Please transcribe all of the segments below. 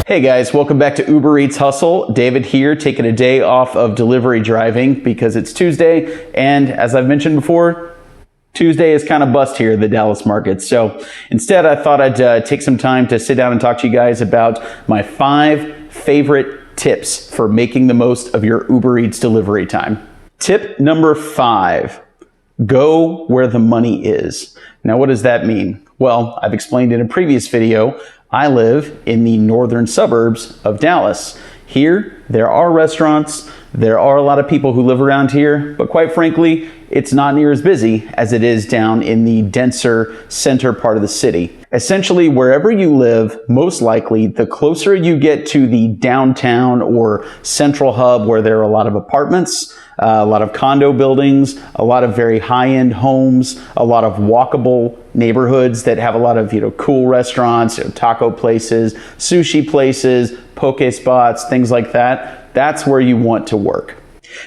Hey guys, welcome back to Uber Eats Hustle. David here, taking a day off of delivery driving because it's Tuesday, and as I've mentioned before, Tuesday is kind of bust here in the Dallas market. So instead, I thought I'd take some time to sit down and talk to you guys about my 5 favorite tips for making the most of your Uber Eats delivery time. Tip number 5, go where the money is. Now, what does that mean? Well, I've explained in a previous video, I live in the northern suburbs of Dallas. Here, there are restaurants, there are a lot of people who live around here, but quite frankly, it's not near as busy as it is down in the denser center part of the city. Essentially, wherever you live, most likely, the closer you get to the downtown or central hub where there are a lot of apartments, a lot of condo buildings, a lot of very high-end homes, a lot of walkable neighborhoods that have a lot of cool restaurants, taco places, sushi places, poke spots, things like that. That's where you want to work.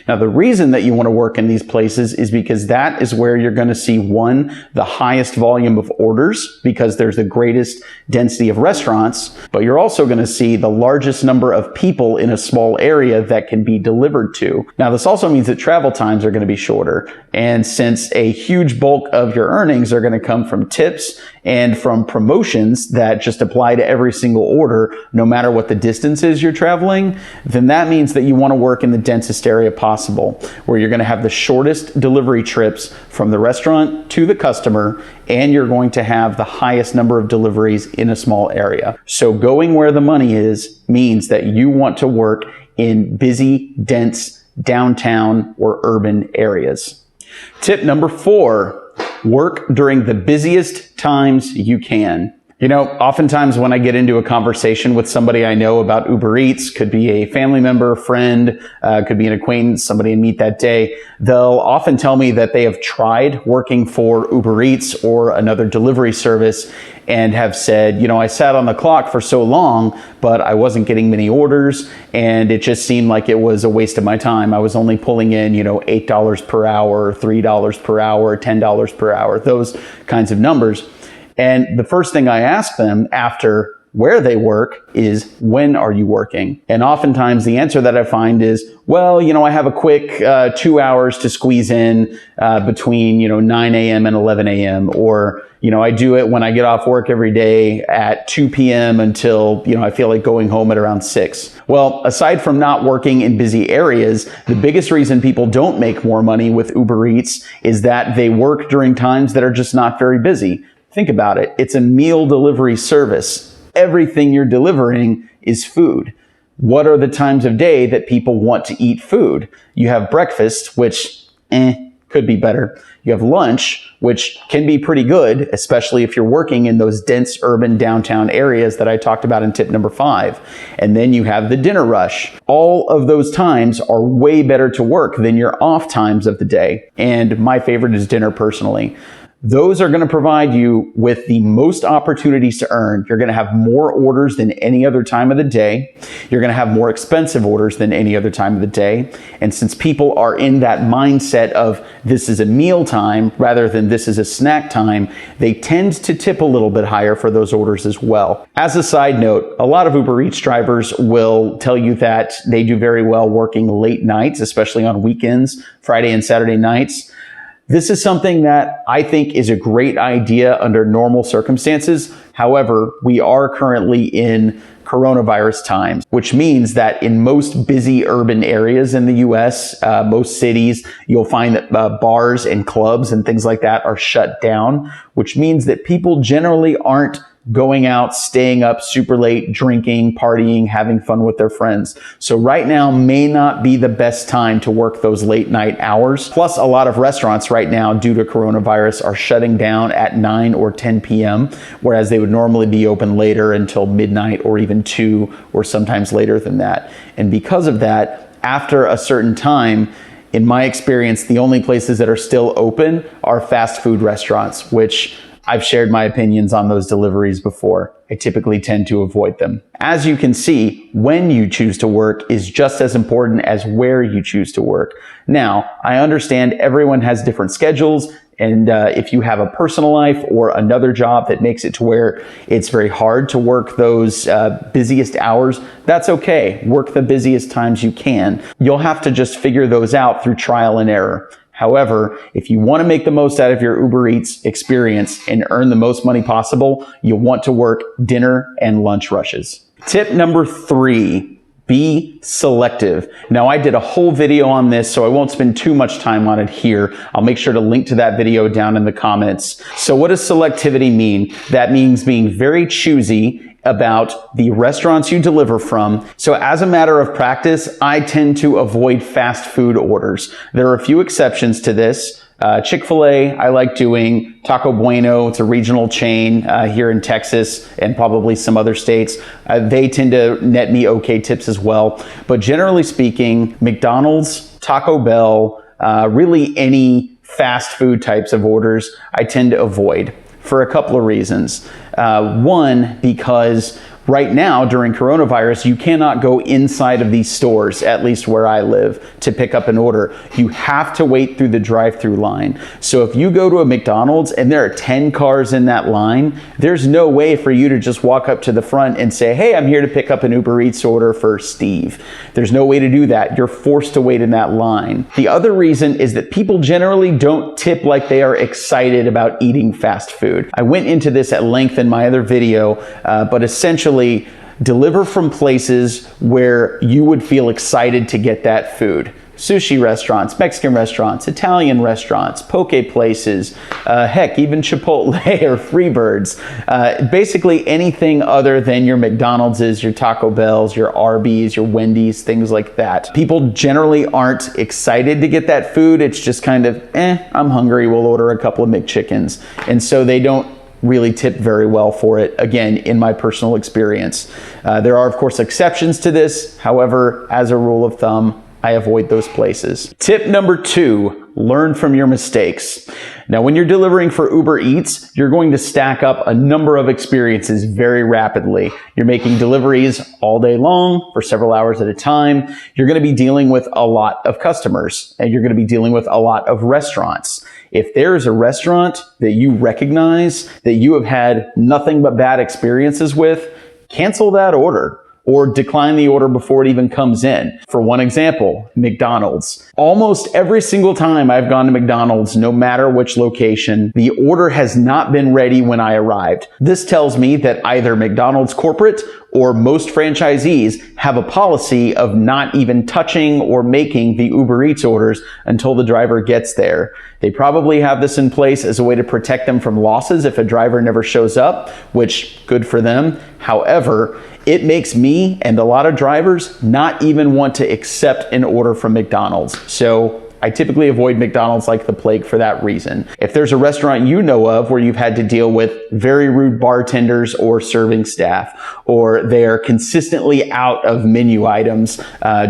Now, the reason that you want to work in these places is because that is where you're going to see, one, the highest volume of orders because there's the greatest density of restaurants, but you're also going to see the largest number of people in a small area that can be delivered to. Now, this also means that travel times are going to be shorter. And since a huge bulk of your earnings are going to come from tips and from promotions that just apply to every single order, no matter what the distance is you're traveling, then that means that you want to work in the densest area possible, where you're going to have the shortest delivery trips from the restaurant to the customer, and you're going to have the highest number of deliveries in a small area. So going where the money is means that you want to work in busy, dense, downtown or urban areas. Tip number 4, work during the busiest times you can. Oftentimes when I get into a conversation with somebody I know about Uber Eats, could be a family member, friend, could be an acquaintance, somebody I meet that day, they'll often tell me that they have tried working for Uber Eats or another delivery service and have said, I sat on the clock for so long, but I wasn't getting many orders, and it just seemed like it was a waste of my time. I was only pulling in, $8 per hour, $3 per hour, $10 per hour, those kinds of numbers. And the first thing I ask them after where they work is, when are you working? And oftentimes the answer that I find is, well, I have a quick 2 hours to squeeze in between, 9 a.m. and 11 a.m. Or, I do it when I get off work every day at 2 p.m. until, I feel like going home at around 6. Well, aside from not working in busy areas, the biggest reason people don't make more money with Uber Eats is that they work during times that are just not very busy. Think about it. It's a meal delivery service. Everything you're delivering is food. What are the times of day that people want to eat food? You have breakfast, which could be better. You have lunch, which can be pretty good, especially if you're working in those dense urban downtown areas that I talked about in tip number 5. And then you have the dinner rush. All of those times are way better to work than your off times of the day. And my favorite is dinner personally. Those are going to provide you with the most opportunities to earn. You're going to have more orders than any other time of the day. You're going to have more expensive orders than any other time of the day. And since people are in that mindset of this is a meal time rather than this is a snack time, they tend to tip a little bit higher for those orders as well. As a side note, a lot of Uber Eats drivers will tell you that they do very well working late nights, especially on weekends, Friday and Saturday nights. This is something that I think is a great idea under normal circumstances. However, we are currently in coronavirus times, which means that in most busy urban areas in the US, most cities, you'll find that bars and clubs and things like that are shut down, which means that people generally aren't going out, staying up super late, drinking, partying, having fun with their friends. So right now may not be the best time to work those late night hours. Plus, a lot of restaurants right now, due to coronavirus, are shutting down at 9 or 10 p.m., whereas they would normally be open later until midnight or even 2 or sometimes later than that. And because of that, after a certain time, in my experience, the only places that are still open are fast food restaurants, which I've shared my opinions on those deliveries before. I typically tend to avoid them. As you can see, when you choose to work is just as important as where you choose to work. Now, I understand everyone has different schedules, And if you have a personal life or another job that makes it to where it's very hard to work those busiest hours, that's okay. Work the busiest times you can. You'll have to just figure those out through trial and error. However, if you want to make the most out of your Uber Eats experience and earn the most money possible, you'll want to work dinner and lunch rushes. Tip number 3. Be selective. Now, I did a whole video on this, so I won't spend too much time on it here. I'll make sure to link to that video down in the comments. So what does selectivity mean? That means being very choosy about the restaurants you deliver from. So as a matter of practice, I tend to avoid fast food orders. There are a few exceptions to this. Chick-fil-A, I like doing. Taco Bueno, it's a regional chain here in Texas and probably some other states. They tend to net me okay tips as well. But generally speaking, McDonald's, Taco Bell, really any fast food types of orders, I tend to avoid for a couple of reasons. One, because right now during coronavirus, you cannot go inside of these stores, at least where I live, to pick up an order. You have to wait through the drive-through line. So if you go to a McDonald's and there are 10 cars in that line, there's no way for you to just walk up to the front and say, hey, I'm here to pick up an Uber Eats order for Steve. There's no way to do that. You're forced to wait in that line. The other reason is that people generally don't tip like they are excited about eating fast food. I went into this at length in my other video, but essentially deliver from places where you would feel excited to get that food. Sushi restaurants, Mexican restaurants, Italian restaurants, poke places, heck, even Chipotle or Freebirds. Basically anything other than your McDonald's, your Taco Bells, your Arby's, your Wendy's, things like that. People generally aren't excited to get that food. It's just kind of, I'm hungry, we'll order a couple of McChickens. And so they don't really tip very well for it, again, in my personal experience. There are, of course, exceptions to this. However, as a rule of thumb, I avoid those places. Tip number 2, learn from your mistakes. Now, when you're delivering for Uber Eats, you're going to stack up a number of experiences very rapidly. You're making deliveries all day long for several hours at a time. You're going to be dealing with a lot of customers, and you're going to be dealing with a lot of restaurants. If there's a restaurant that you recognize that you have had nothing but bad experiences with, cancel that order or decline the order before it even comes in. For one example, McDonald's. Almost every single time I've gone to McDonald's, no matter which location, the order has not been ready when I arrived. This tells me that either McDonald's corporate or most franchisees have a policy of not even touching or making the Uber Eats orders until the driver gets there. They probably have this in place as a way to protect them from losses if a driver never shows up, which good for them. However, it makes me and a lot of drivers not even want to accept an order from McDonald's. So I typically avoid McDonald's like the plague for that reason. If there's a restaurant you know of where you've had to deal with very rude bartenders or serving staff, or they're consistently out of menu items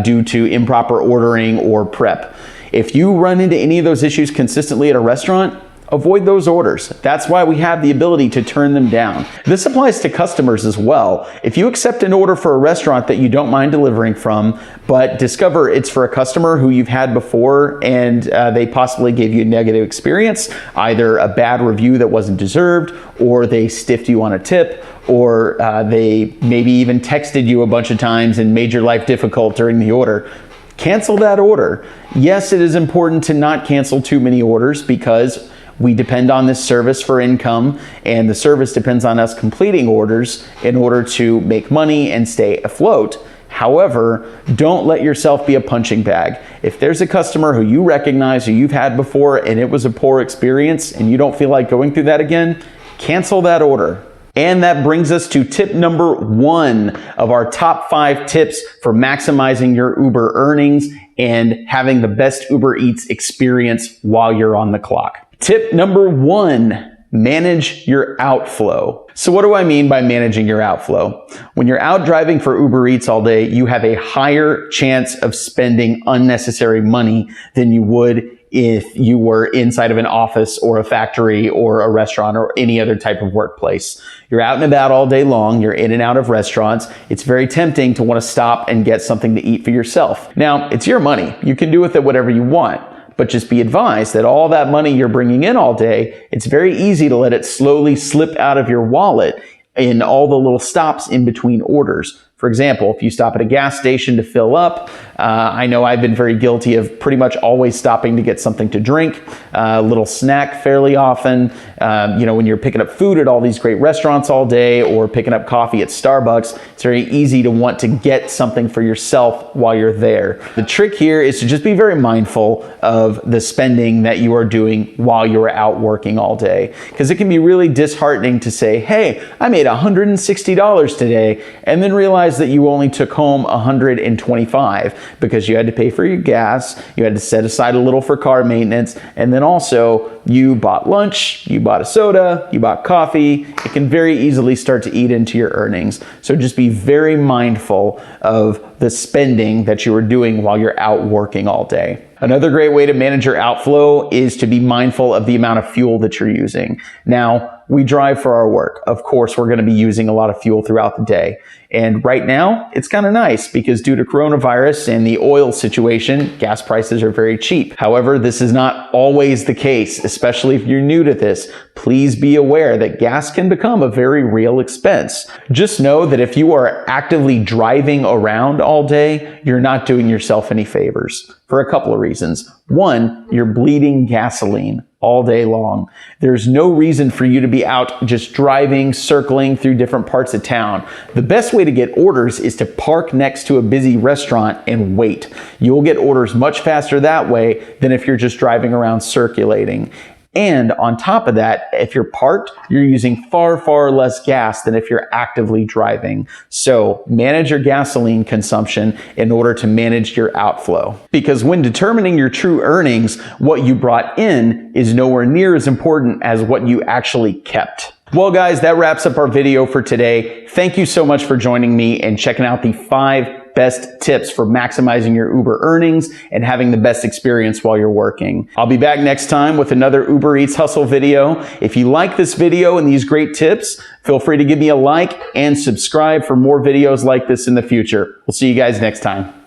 due to improper ordering or prep, if you run into any of those issues consistently at a restaurant, avoid those orders. That's why we have the ability to turn them down. This applies to customers as well. If you accept an order for a restaurant that you don't mind delivering from, but discover it's for a customer who you've had before and they possibly gave you a negative experience, either a bad review that wasn't deserved, or they stiffed you on a tip, or they maybe even texted you a bunch of times and made your life difficult during the order, cancel that order. Yes, it is important to not cancel too many orders because we depend on this service for income, and the service depends on us completing orders in order to make money and stay afloat. However, don't let yourself be a punching bag. If there's a customer who you recognize, who you've had before, and it was a poor experience, and you don't feel like going through that again, cancel that order. And that brings us to tip number 1 of our top 5 tips for maximizing your Uber earnings and having the best Uber Eats experience while you're on the clock. Tip number 1, manage your outflow. So what do I mean by managing your outflow? When you're out driving for Uber Eats all day, you have a higher chance of spending unnecessary money than you would if you were inside of an office or a factory or a restaurant or any other type of workplace. You're out and about all day long. You're in and out of restaurants. It's very tempting to want to stop and get something to eat for yourself. Now, it's your money. You can do with it whatever you want. But just be advised that all that money you're bringing in all day, it's very easy to let it slowly slip out of your wallet in all the little stops in between orders. For example, if you stop at a gas station to fill up, I know I've been very guilty of pretty much always stopping to get something to drink, a little snack fairly often. When you're picking up food at all these great restaurants all day or picking up coffee at Starbucks, it's very easy to want to get something for yourself while you're there. The trick here is to just be very mindful of the spending that you are doing while you're out working all day, because it can be really disheartening to say, hey, I made $160 today, and then realize that you only took home $125 because you had to pay for your gas, you had to set aside a little for car maintenance, and then also you bought lunch, you bought a soda, you bought coffee. It can very easily start to eat into your earnings. So just be very mindful of the spending that you are doing while you're out working all day. Another great way to manage your outflow is to be mindful of the amount of fuel that you're using. Now, we drive for our work. Of course, we're going to be using a lot of fuel throughout the day. And right now, it's kind of nice because due to coronavirus and the oil situation, gas prices are very cheap. However, this is not always the case, especially if you're new to this. Please be aware that gas can become a very real expense. Just know that if you are actively driving around all day, you're not doing yourself any favors for a couple of reasons. One, you're bleeding gasoline all day long. There's no reason for you to be out just driving, circling through different parts of town. The best way to get orders is to park next to a busy restaurant and wait. You'll get orders much faster that way than if you're just driving around circulating. And on top of that, if you're parked, you're using far, far less gas than if you're actively driving. So manage your gasoline consumption in order to manage your outflow. Because when determining your true earnings, what you brought in is nowhere near as important as what you actually kept. Well, guys, that wraps up our video for today. Thank you so much for joining me and checking out the 5 best tips for maximizing your Uber earnings and having the best experience while you're working. I'll be back next time with another Uber Eats Hustle video. If you like this video and these great tips, feel free to give me a like and subscribe for more videos like this in the future. We'll see you guys next time.